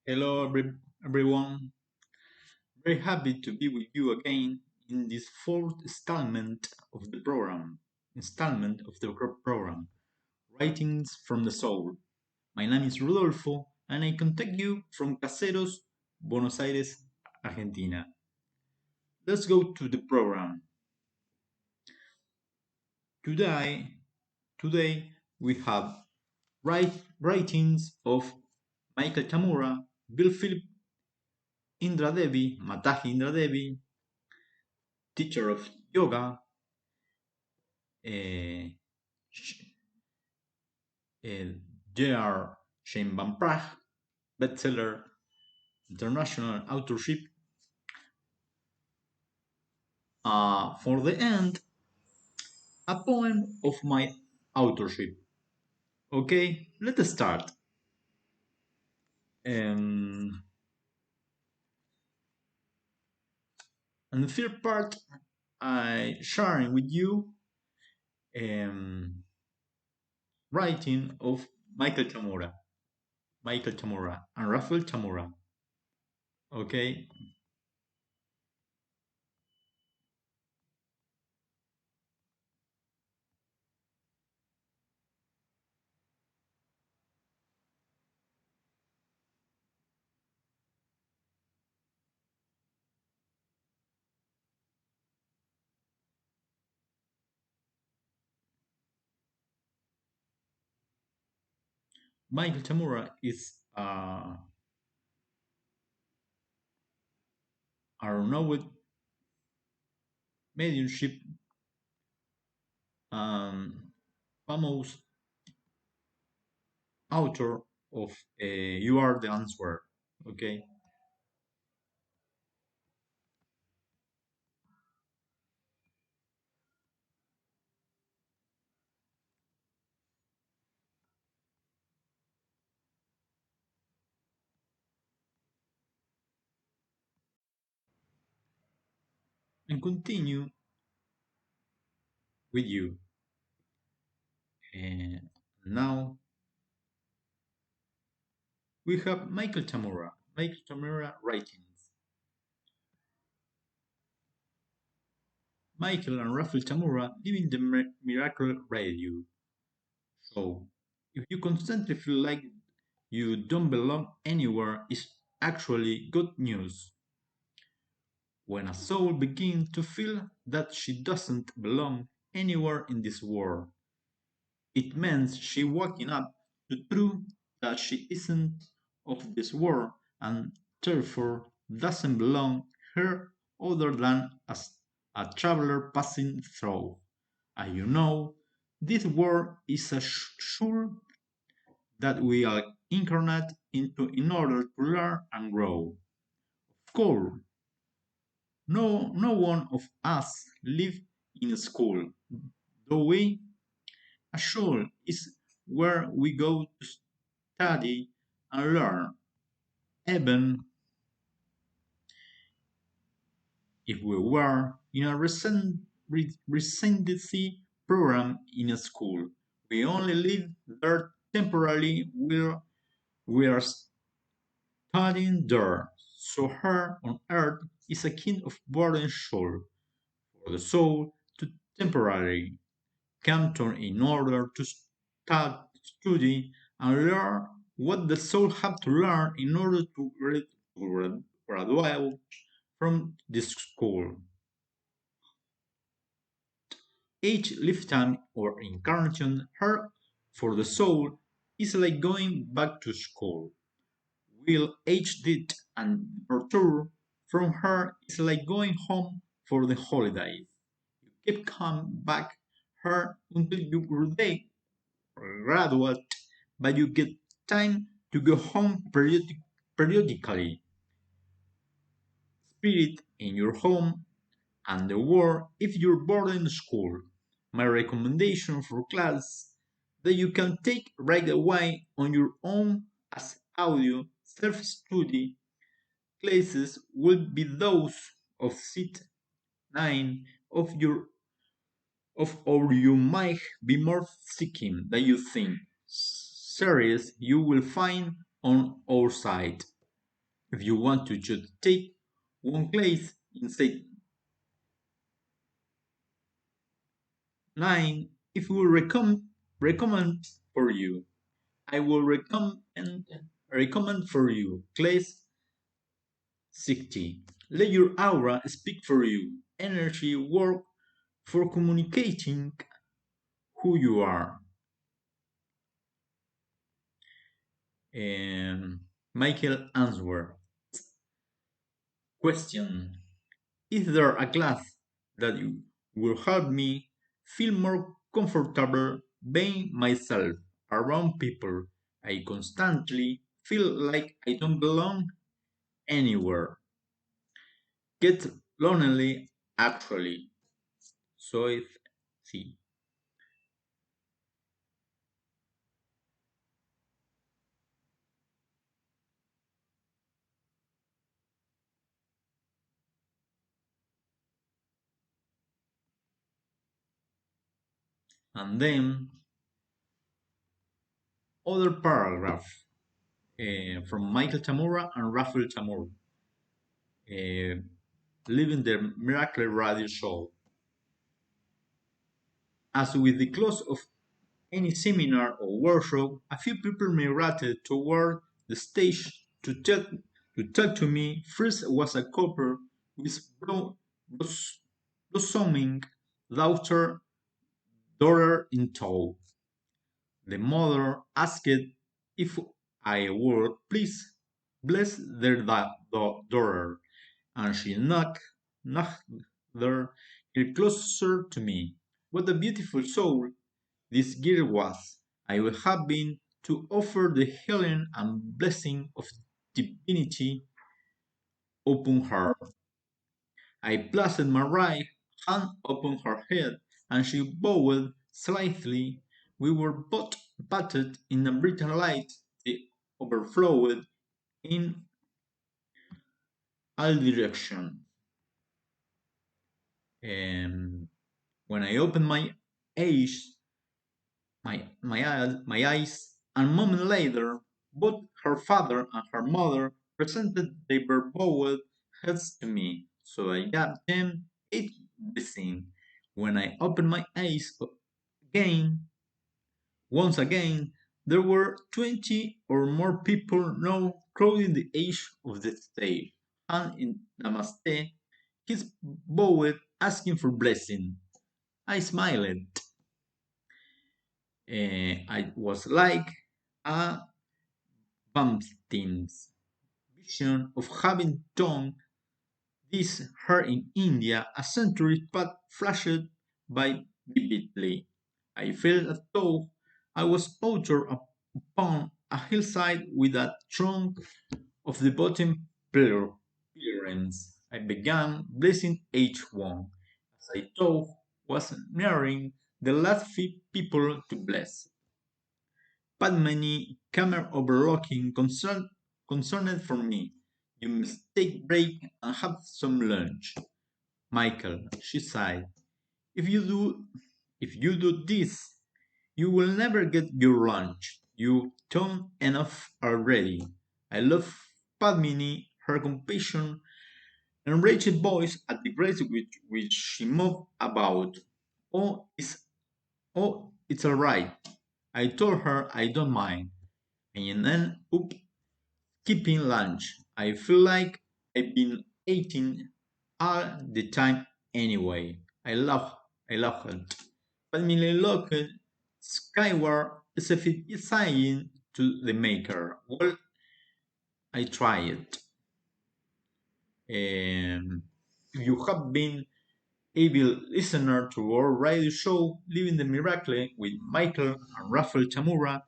Hello, everyone. Very happy to be with you again in this fourth installment of the program, Writings from the Soul. My name is Rodolfo, and I contact you from Caseros, Buenos Aires, Argentina. Let's go to the program. Today, today we have writings of Michael Tamura, Bill Philip Indra Devi, Matahi Indra Devi, teacher of yoga, uh, J.R. Shane Van Praag, bestseller, international authorship. For the end, a poem of my authorship. Okay, let's start. Um, and the third part, I sharing with you um, writing of Michael Tamura, and Rafael Tamura. Okay, Michael Tamura is a renowned mediumship famous author of You Are the Answer. Okay, and continue with you. And now we have Michael Tamura. Michael Tamura writings. Michael and Rafael Tamura live in the Miracle Radio. So, if you constantly feel like you don't belong anywhere, it's actually good news. When a soul begins to feel that she doesn't belong anywhere in this world, it means she waking up to prove that she isn't of this world and therefore doesn't belong here other than as a traveler passing through. And you know, this world is a sure that we are incarnate into in order to learn and grow. Of course, no one of us live in a school, though we a school is where we go to study and learn, even if we were in a residency program in a school. We only live there temporarily while we are studying there. So here on earth is a kind of boarding school for the soul to temporarily come to in order to start study and learn what the soul have to learn in order to graduate from this school. Each lifetime or incarnation here for the soul is like going back to school. Will each did and return from her is like going home for the holidays. You keep coming back here until you graduate, but you get time to go home periodically. Spirit in your home and the world if you're bored in school. My recommendation for class that you can take right away on your own as audio self-study classes will be those of Sit 9 of your of or you might be more seeking than you think. Series you will find on our site. If you want to just take one class instead 9, if we recommend for you, I will recommend for you class 60. Let your aura speak for you. Energy work for communicating who you are. And Michael answer. Question. Is there a class that you will help me feel more comfortable being myself around people I constantly feel like I don't belong anywhere? Get lonely actually. So if see. And then other paragraph from Michael Tamura and Rafael Tamura, uh, leaving the Miracle Radio Show. As with the close of any seminar or workshop, a few people migrated toward the stage to talk to me. First was a couple with blossoming daughter in tow. The mother asked if I would please bless their daughter, and she knocked her closer to me. What a beautiful soul this girl was. I would have been to offer the healing and blessing of divinity upon her. I placed my right hand upon her head, and she bowed slightly. We were both bathed in a bright light that overflowed in all directions. And when I opened eyes, my eyes, and a moment later, both her father and her mother presented their bowed heads to me, so I gave them a blessing. When I opened my eyes again, once again, there were 20 or more people now crowding the edge of the stage, and in Namaste, his bowed, asking for blessing. I smiled. I was like a Bamtin's vision of having done this her in India a century path flashed by vividly. I felt as though I was out upon a hillside with a throng of devoted pilgrims. I began blessing each one, as I thought was nearing the last few people to bless. Padmini, camera overlooking, concerned for me. You must take a break and have some lunch. Michael, she sighed. If you do if you do this, you will never get your lunch. You've done enough already. I love Padmini, her compassion, enraged voice at the grace with which she moved about. Oh, it's all right. I told her I don't mind. And then up skipping lunch. I feel like I've been eating all the time anyway. I love it. But Millie looked skyward as if it is saying to the maker, well, I tried. If you have been able listener to our radio show Living the Miracle with Michael and Rafael Chamura,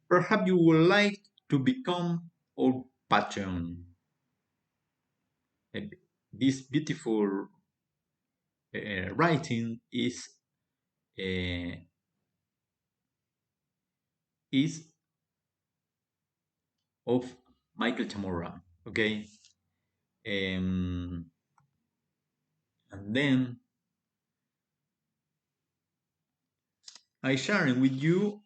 perhaps you would like to become our patron. Uh, This beautiful writing uh, is of Michael Chamorro. Okay, um, and then I sharing with you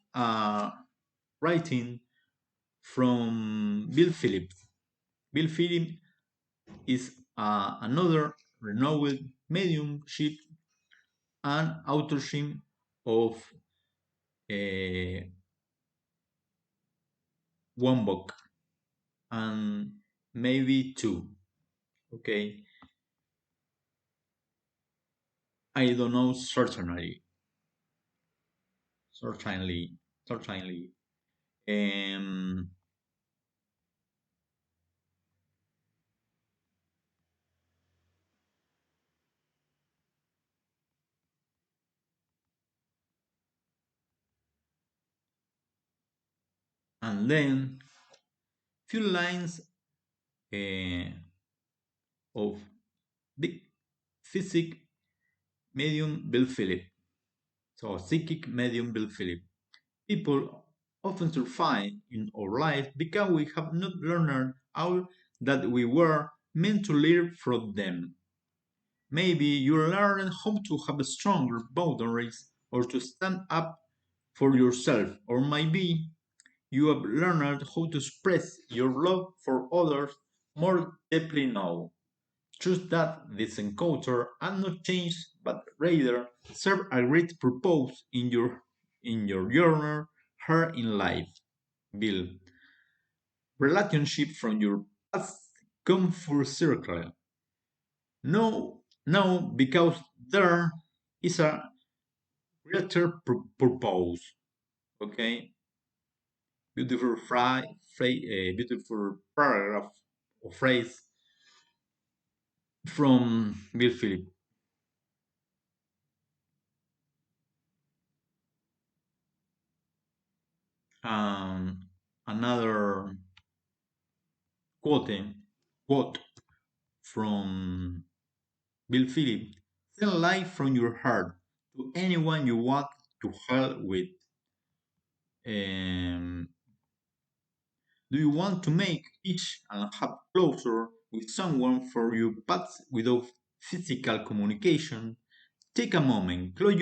writing from Bill Phillips. Bill Phillips is another renowned mediumship and authorship of uh, one book and maybe two. Okay, I don't know certainly, certainly. Um, and then few lines uh, of big physic medium Bill Phillips. So psychic medium Bill Phillips. People often survive in our life because we have not learned all that we were meant to learn from them. Maybe you learn how to have stronger boundaries or to stand up for yourself, or maybe you have learned how to express your love for others more deeply now. Trust that this encounter has not changed, but rather serve a great purpose in your journey here in life. Bill, relationship from your past come full circle. No, no, because there is a greater purpose. Okay, beautiful beautiful paragraph or phrase from Bill Phillips. Um, another quote, quote from Bill Phillips: "Send life from your heart to anyone you want to help with." Um, do you want to make each and have closer with someone for your paths without physical communication? Take a moment, close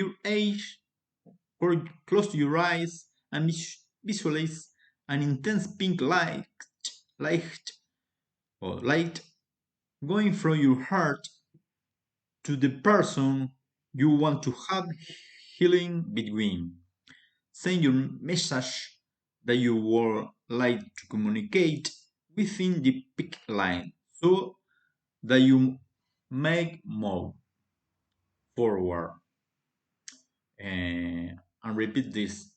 your eyes, and visualize an intense pink light, or light going from your heart to the person you want to have healing between. Send your message that you would like to communicate within the pick line so that you make move forward. And repeat this.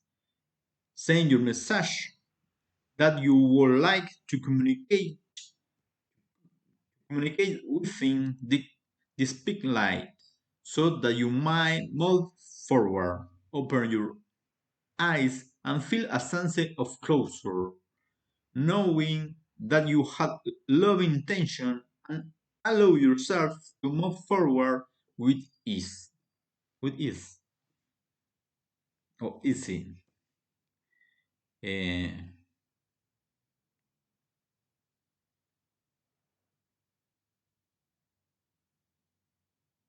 Send your message that you would like to communicate within the speak line so that you might move forward. Open your eyes and feel a sense of closure, knowing that you had loving intention and allow yourself to move forward with ease. With ease or easy. Eh,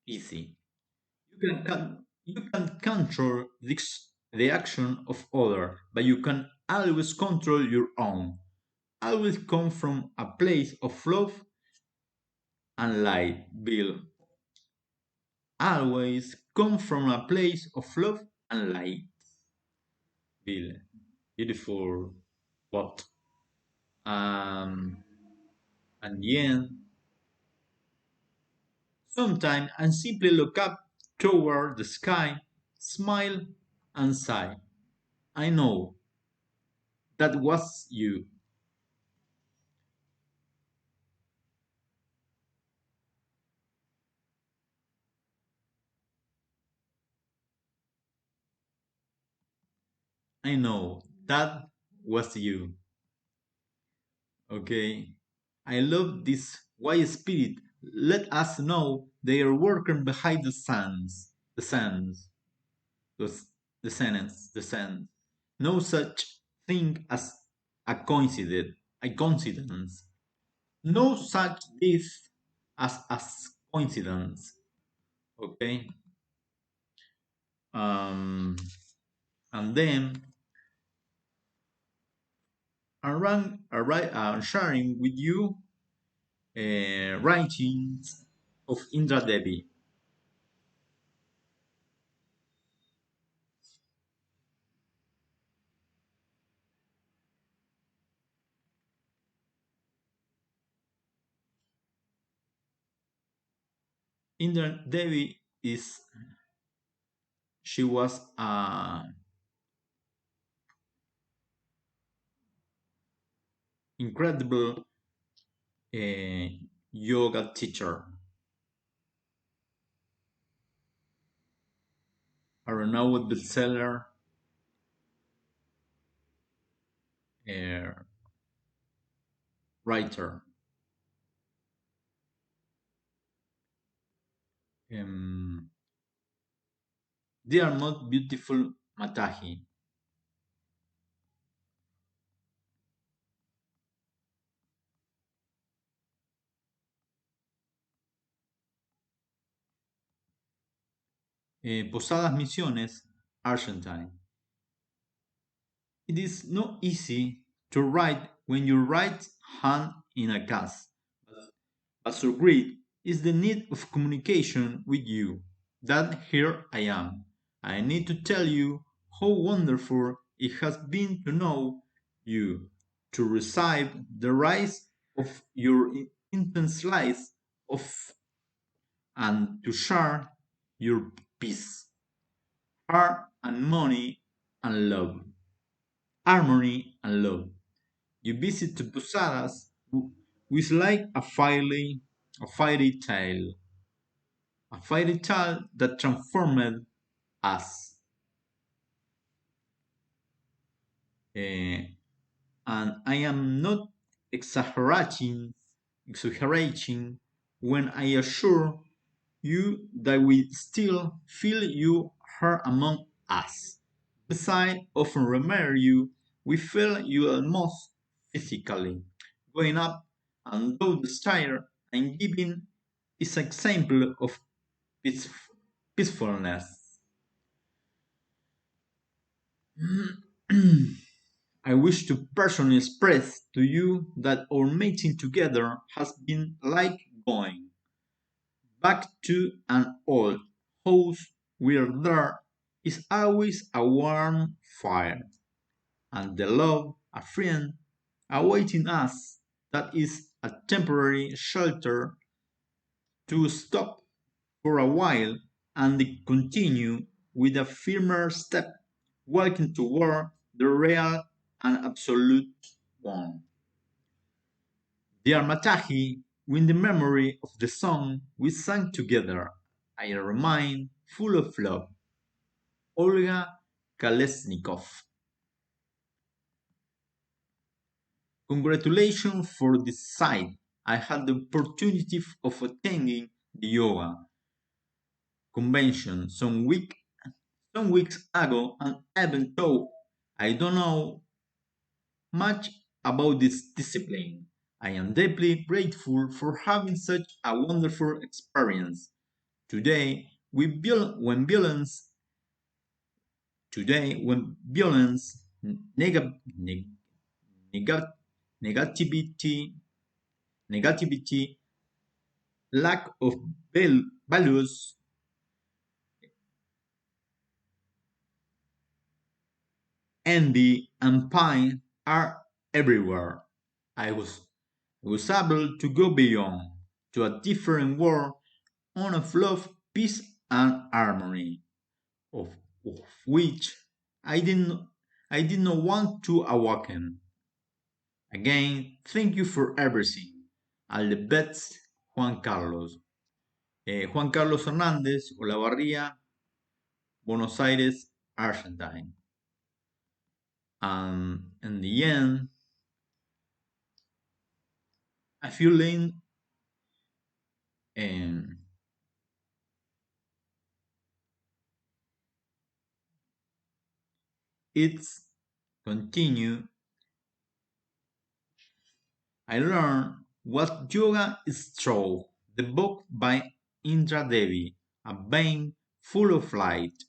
easy. You can control the action of others, but you can always control your own. Always come from a place of love and light, Bill. Always come from a place of love and light, Bill. Beautiful what? Um, and then sometimes I simply look up toward the sky, smile, and sigh. I know that was you. I know that was you. Okay. I love this white spirit. Let us know they are working behind the sands, the, the sands. No such thing as a coincidence. No such this as coincidence. Okay. Um, and then sharing with you writings of Indra Devi. Indra Devi is she was an incredible yoga teacher, a renowned bestseller, uh, writer. Um, they are not beautiful Matahi. Posadas Misiones, Argentine. It is not easy to write when your right hand in a cast, but so great is the need of communication with you that here I am. I need to tell you how wonderful it has been to know you, to receive the rise of your intense life of and to share your peace, heart and money and love, harmony and love. You visit the Posadas with like a fairy tale that transformed us. Eh, and I am not exaggerating when I assure you that we still feel you here among us. Besides, often remember you, we feel you almost physically going up, and though the style I'm giving is an example of peace, peacefulness. I wish to personally express to you that our meeting together has been like going back to an old house where there is always a warm fire and the love a friend awaiting us that is a temporary shelter to stop for a while and continue with a firmer step, walking toward the real and absolute one. Dear Matahi, with the memory of the song we sang together, I remain full of love. Olga Kalesnikov. Congratulations for this site. I had the opportunity of attending the yoga convention some weeks ago, and even though I don't know much about this discipline, I am deeply grateful for having such a wonderful experience. Today, when violence, when violence, neg- negativity, negativity, lack of values, envy, and pain are everywhere. I was, I was able to go beyond to a different world one of love, peace, and harmony, of, of which I didn't I did not want to awaken. Again, thank you for everything. All the best, Juan Carlos. Juan Carlos Hernández, Olavarría, Buenos Aires, Argentine. And in the end, I feel in and it's continue. I learned what yoga is through the book by Indra Devi, a vein full of light.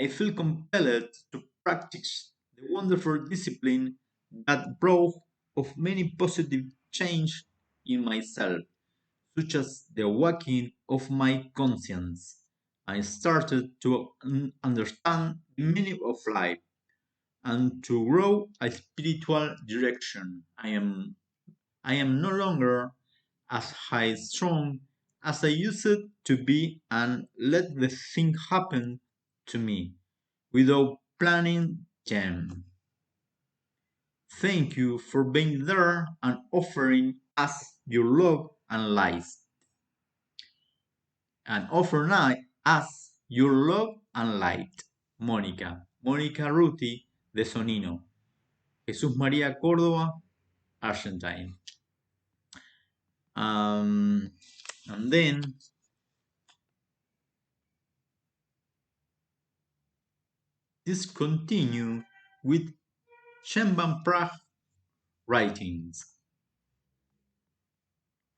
I feel compelled to practice the wonderful discipline that brought of many positive change in myself, such as the awakening of my conscience. I started to understand the meaning of life and to grow a spiritual direction. I am no longer as high strong as I used to be and let the thing happen to me without planning them. Thank you for being there and offering us your love and light. And offering us your love and light. Mónica Ruti de Sonino. Jesús María Córdoba, Argentine. And then this continue with Shemban Pragh writings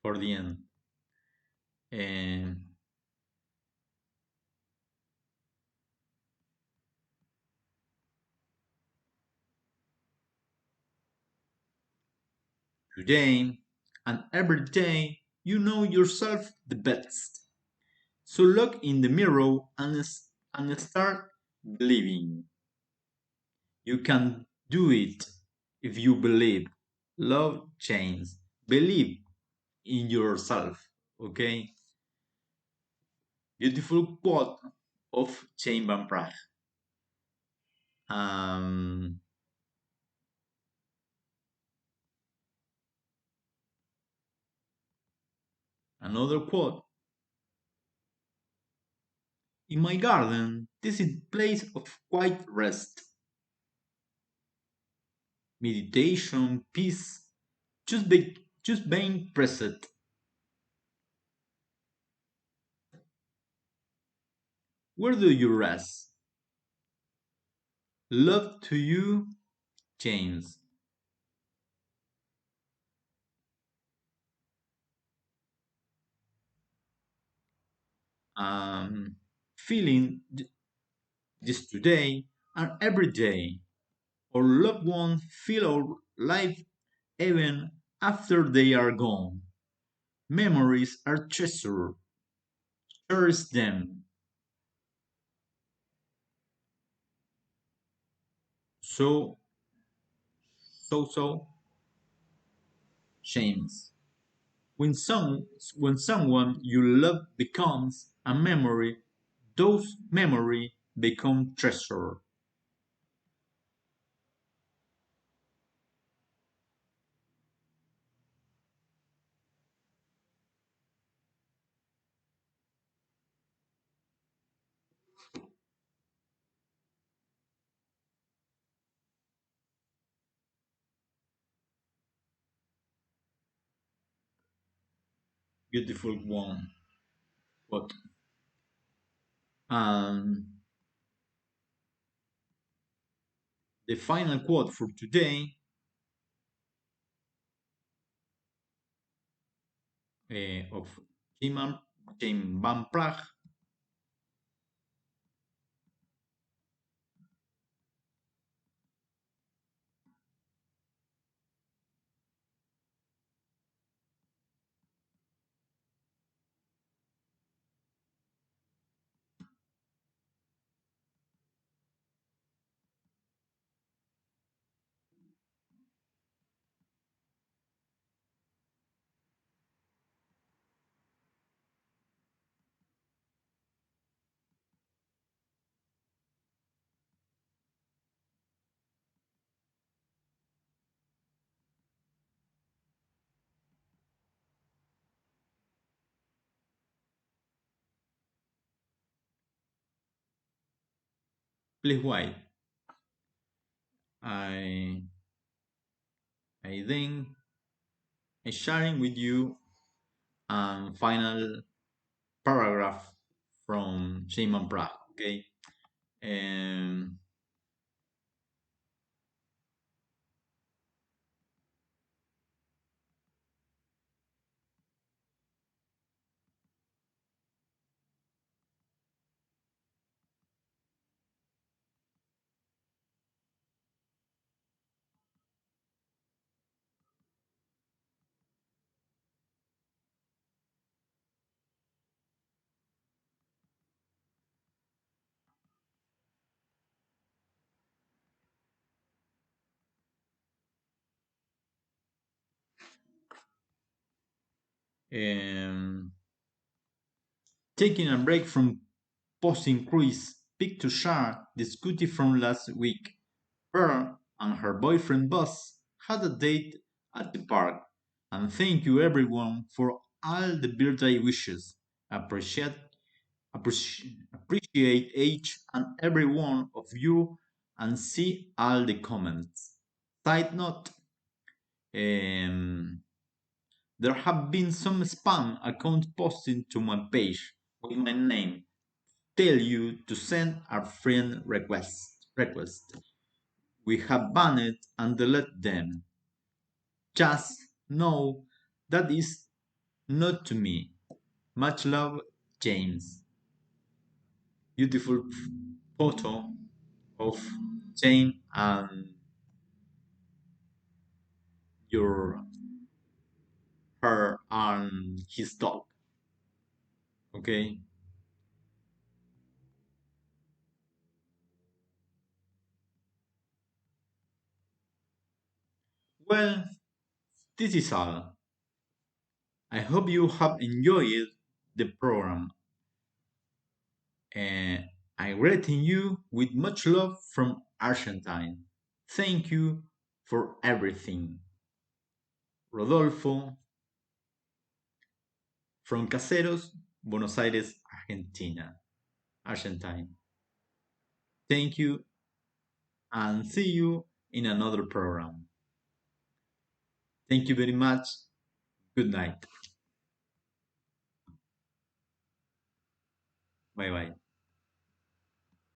for the end. And today and every day you know yourself the best. So look in the mirror and start believing. You can do it if you believe. Love change. Believe in yourself. Okay? Beautiful quote of Chain Van Prague. Um, Another quote. In my garden, this is place of quiet rest, meditation, peace, just being present. Where do you rest? Love to you, James. Feeling this today and every day. Our loved ones feel our life even after they are gone. Memories are treasured. Cherish them. So, so, James. When, when someone you love becomes a memory, those memories become treasure. Beautiful one. But um, the final quote for today of Jim Van Praag. Please wait. I I then sharing with you final paragraph from Shimon Prague. Okay. Um, Um, Taking a break from posting Chris picked to share the scooty from last week. Pearl and her boyfriend Buzz had a date at the park. And thank you everyone for all the birthday wishes. Appreciate each and every one of you and see all the comments. Side note, um, there have been some spam accounts posting to my page with my name. Tell you to send a friend request. We have banned and deleted them. Just know that is not to me. Much love, James. Beautiful photo of James and your her and his dog. Okay. Well, this is all. I hope you have enjoyed the program. And I greeting you with much love from Argentine. Thank you for everything. Rodolfo from Caseros, Buenos Aires, Argentina. Argentine. Thank you and see you in another program. Thank you very much. Good night. Bye bye.